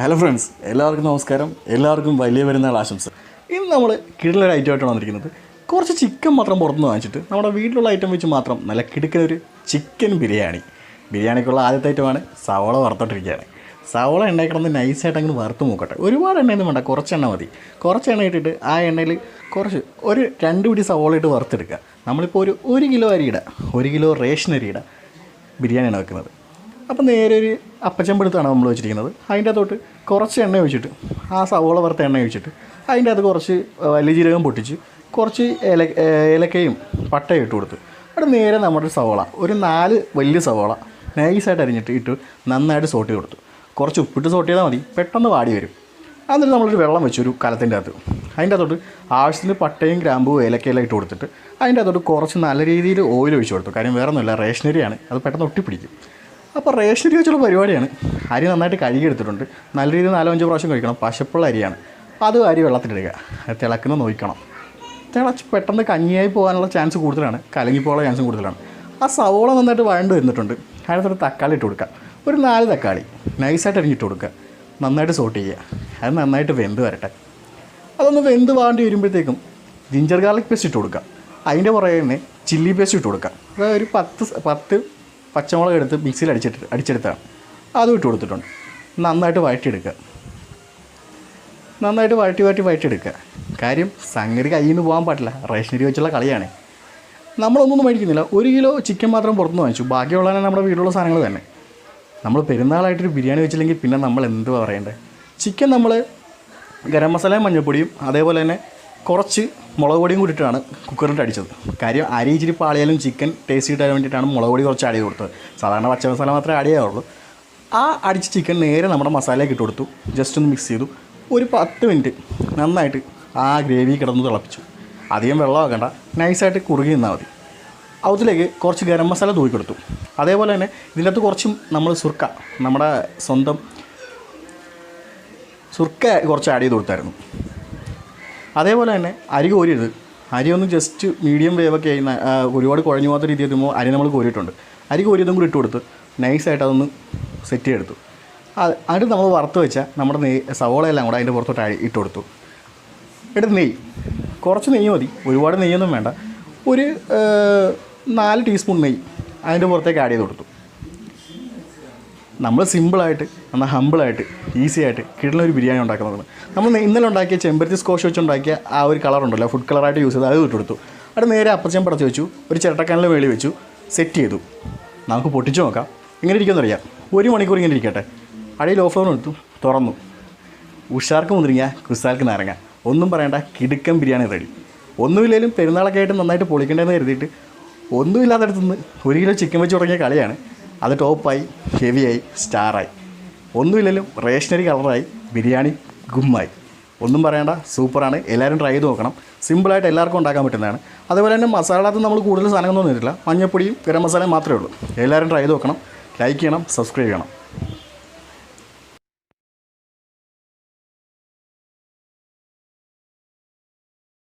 Hello friends, എല്ലാവർക്കും നമസ്കാരം. എല്ലാവർക്കും വലിയ പെരുന്നാൾ ആശംസ. ഇന്ന് നമ്മൾ കിടിലൊരു ഐറ്റമായിട്ടാണ് വന്നിരിക്കുന്നത്. കുറച്ച് ചിക്കൻ മാത്രം പുറത്തുനിന്ന് വാങ്ങിച്ചിട്ട് നമ്മുടെ വീട്ടിലുള്ള ഐറ്റം വെച്ച് മാത്രം നല്ല കിടുക്കനൊരു ചിക്കൻ ബിരിയാണിക്കുള്ള ആദ്യത്തെ ഐറ്റമാണ് സവോള വറുത്തോണ്ടിരിക്കുകയാണ്. സവോള എണ്ണയിൽ കിടന്ന് നൈസായിട്ട് അങ്ങനെ വറുത്ത് നോക്കട്ടെ. ഒരുപാട് എണ്ണയൊന്നും വേണ്ട, കുറച്ച് എണ്ണ മതി. കുറച്ച് എണ്ണ ഇട്ടിട്ട് ആ എണ്ണയിൽ ഒരു 2 പിടി സവോള ഇട്ട് വറുത്തെടുക്കുക. നമ്മളിപ്പോൾ ഒരു കിലോ അരിയിട, 1 കിലോ റേഷൻ അരിയിട ബിരിയാണിയാണ് വെക്കുന്നത്. അപ്പോൾ നേരെ ഒരു അപ്പച്ചമ്പെടുത്താണ് നമ്മൾ വെച്ചിരിക്കുന്നത്. അതിൻ്റെ അകത്തോട്ട് കുറച്ച് എണ്ണ ഒഴിച്ചിട്ട്, ആ സവോള വറുത്ത എണ്ണ ഒഴിച്ചിട്ട് അതിൻ്റെ അകത്ത് കുറച്ച് വലിയ ജീരകം പൊട്ടിച്ച് കുറച്ച് ഏലക്കയും പട്ടയും ഇട്ട് കൊടുത്ത് അവിടെ നേരെ നമ്മുടെ സവോള ഒരു 4 വലിയ സവോള നൈസായിട്ട് അരിഞ്ഞിട്ട് ഇട്ട് നന്നായിട്ട് സോട്ട് ചെയ്ത് കൊടുത്തു. കുറച്ച് ഉപ്പിട്ട് സോട്ട് ചെയ്താൽ മതി, പെട്ടെന്ന് വാടി വരും. എന്നിട്ട് നമ്മളൊരു വെള്ളം വെച്ചു ഒരു കലത്തിൻ്റെ അകത്ത്. അതിൻ്റെ അകത്തോട്ട് ആവശ്യത്തിന് പട്ടയും ഗ്രാമ്പും ഏലക്കയെല്ലാം ഇട്ട് കൊടുത്തിട്ട് അതിൻ്റെ അകത്തോട്ട് കുറച്ച് നല്ല രീതിയിൽ ഓയിൽ ഒഴിച്ച് കൊടുത്തു. കാര്യം വേറെ ഒന്നുമില്ല, റേഷനറിയാണ്, അത് പെട്ടെന്ന് ഒട്ടിപ്പിടിക്കും. അപ്പോൾ റേഷനറി വെച്ചുള്ള പരിപാടിയാണ്. അരി നന്നായിട്ട് കഴുകിയെടുത്തിട്ടുണ്ട്. നല്ല രീതിയിൽ 4-5 പ്രാവശ്യം കഴിക്കണം. പശപ്പുള്ള അരിയാണ്. അത് അരി വെള്ളത്തിലിടുക, തിളക്കുന്ന നോക്കണം. തിളച്ച് പെട്ടെന്ന് കഞ്ഞിയായി പോകാനുള്ള ചാൻസ് കൂടുതലാണ്, കലങ്ങിപ്പോകാനുള്ള ചാൻസും കൂടുതലാണ്. ആ സവോള നന്നായിട്ട് വഴണ്ട് വരുന്നിട്ടുണ്ട്. അതിനകത്തൊരു തക്കാളി ഇട്ട് കൊടുക്കുക. ഒരു 4 തക്കാളി നൈസായിട്ട് അരിഞ്ഞിട്ട് കൊടുക്കുക. നന്നായിട്ട് സോട്ട് ചെയ്യുക. അത് നന്നായിട്ട് വെന്ത് വരട്ടെ. അതൊന്ന് വെന്ത് വാണ്ടി വരുമ്പോഴത്തേക്കും ജിഞ്ചർ ഗാർലിക് പേസ്റ്റ് ഇട്ട് കൊടുക്കുക. അതിൻ്റെ പുറകെ തന്നെ ചില്ലി പേസ്റ്റ് ഇട്ട് കൊടുക്കുക. അതായത് ഒരു 10 പച്ചമുളക് എടുത്ത് മിക്സിയിൽ അടിച്ചെടുത്താണ്, അതും ഇട്ട് കൊടുത്തിട്ടുണ്ട്. നന്നായിട്ട് വഴറ്റിയെടുക്കുക. നന്നായിട്ട് വഴറ്റിയെടുക്കുക. കാര്യം സംഗതി കയ്യിൽ നിന്ന് പോകാൻ പാടില്ല, റേഷനറി വെച്ചുള്ള കളിയാണ്. നമ്മളൊന്നും മേടിക്കുന്നില്ല. 1 കിലോ ചിക്കൻ മാത്രം പുറത്തുനിന്ന് വാങ്ങിച്ചു. ബാക്കിയുള്ളതാണ് നമ്മുടെ വീട്ടിലുള്ള സാധനങ്ങൾ തന്നെ. നമ്മൾ പെരുന്നാളായിട്ടൊരു ബിരിയാണി വെച്ചില്ലെങ്കിൽ പിന്നെ നമ്മൾ എന്തുവാ പറയേണ്ടത്? ചിക്കൻ നമ്മൾ ഗരം മസാലയും മഞ്ഞൾപ്പൊടിയും അതേപോലെ തന്നെ കുറച്ച് മുളക് പൊടിയും കൂടിയിട്ടാണ് കുക്കറിലിട്ട് അടിച്ചത്. കാര്യം അരി ഇച്ചിരി പാളിയാലും ചിക്കൻ ടേസ്റ്റ് കിട്ടാൻ വേണ്ടിയിട്ടാണ് മുളക് പൊടി കുറച്ച് ആഡ് ചെയ്ത് കൊടുത്തത്. സാധാരണ പച്ച മസാല മാത്രമേ ആഡ് ചെയ്യാറുള്ളൂ. ആ അടിച്ച ചിക്കൻ നേരെ നമ്മുടെ മസാലയൊക്കെ ഇട്ട് കൊടുത്തു. ജസ്റ്റ് ഒന്ന് മിക്സ് ചെയ്തു. ഒരു 10 മിനിറ്റ് നന്നായിട്ട് ആ ഗ്രേവി കിടന്ന് തിളപ്പിച്ചു. അധികം വെള്ളമാക്കണ്ട, നൈസായിട്ട് കുറുകി നിന്നാൽ മതി. അതിലേക്ക് കുറച്ച് ഗരം മസാല തൂക്കി കൊടുത്തു. അതേപോലെ തന്നെ ഇതിൻ്റെ അകത്ത് കുറച്ചും നമ്മൾ നമ്മുടെ സ്വന്തം സുർക്ക കുറച്ച് ആഡ് ചെയ്ത് കൊടുത്തായിരുന്നു. അതേപോലെ തന്നെ അരി കോരിയത്, അരി ഒന്ന് ജസ്റ്റ് മീഡിയം വേവൊക്കെ ആയി ഒരുപാട് കുഴഞ്ഞു പോകാത്ത രീതിയിൽ എത്തുമ്പോൾ അരി നമ്മൾ കോരിയിട്ടുണ്ട്. അരി കോരിയതും കൂടി ഇട്ട് കൊടുത്ത് നൈസായിട്ട് അതൊന്ന് സെറ്റ് ചെയ്തെടുത്തു. എന്നിട്ട് നമ്മൾ വറുത്ത് വെച്ചാൽ നമ്മുടെ സവോളയെല്ലാം കൂടെ അതിൻ്റെ പുറത്തോട്ട് ഇട്ട് കൊടുത്തു. എന്നിട്ട് കുറച്ച് നെയ്യ് മതി, ഒരുപാട് നെയ്യൊന്നും വേണ്ട. ഒരു 4 ടീസ്പൂൺ നെയ്യ് അതിൻ്റെ പുറത്തേക്ക് ആഡ് ചെയ്ത് കൊടുത്തു. നമ്മൾ സിമ്പിളായിട്ട് എന്നാൽ ഹമ്പിളായിട്ട് ഈസി ആയിട്ട് കിട്ടുന്നൊരു ബിരിയാണി ഉണ്ടാക്കുന്നത്. നമ്മൾ ഇന്നലെ ഉണ്ടാക്കിയ ചെമ്പരത്തി സ്കോഷ് വെച്ചുണ്ടാക്കിയ ആ ഒരു കളറുണ്ടല്ലോ, ഫുഡ് കളറായിട്ട് യൂസ് ചെയ്ത് അത് ഇട്ട് കൊടുത്തു. അവിടെ നേരെ അപ്പച്ചൻ പടച്ച് വെച്ചു. ഒരു ചിരട്ടക്കാനിൽ വേളി വെച്ചു, സെറ്റ് ചെയ്തു. നമുക്ക് പൊട്ടിച്ച് നോക്കാം എങ്ങനെ ഇരിക്കുമെന്നറിയാം. 1 മണിക്കൂർ ഇങ്ങനെ ഇരിക്കട്ടെ. അടിയിൽ ഓഫ് ഫ്ലോർ എടുത്തു, തുറന്നു. ഉഷാർക്ക് മുന്തിരിങ്ങ, കുസാർക്ക് നാരങ്ങ, ഒന്നും പറയേണ്ട, കിടുക്കൻ ബിരിയാണി റെഡി. ഒന്നുമില്ലെങ്കിലും പെരുന്നാളൊക്കെ ആയിട്ട് നന്നായിട്ട് പൊളിക്കേണ്ടതെന്ന് കരുതിയിട്ട് ഒന്നുമില്ലാത്തടത്തുനിന്ന് 1 കിലോ ചിക്കൻ വെച്ച് തുടങ്ങിയ കളിയാണ്. അത് ടോപ്പായി, ഹെവിയായി, സ്റ്റാറായി. ഒന്നുമില്ലെങ്കിലും റേഷനറി കളറായി, ബിരിയാണി ഗുമ്മായി. ഒന്നും പറയേണ്ട, സൂപ്പറാണ്. എല്ലാവരും ട്രൈ ചെയ്ത് നോക്കണം. സിമ്പിളായിട്ട് എല്ലാവർക്കും ഉണ്ടാക്കാൻ പറ്റുന്നതാണ്. അതുപോലെ തന്നെ മസാലകത്ത് നമ്മൾ കൂടുതൽ സാധനങ്ങളൊന്നും തന്നിട്ടില്ല. മഞ്ഞപ്പൊടിയും ഗരം മസാലയും മാത്രമേ ഉള്ളൂ. എല്ലാവരും ട്രൈ ചെയ്ത് നോക്കണം. ലൈക്ക് ചെയ്യണം, സബ്സ്ക്രൈബ് ചെയ്യണം.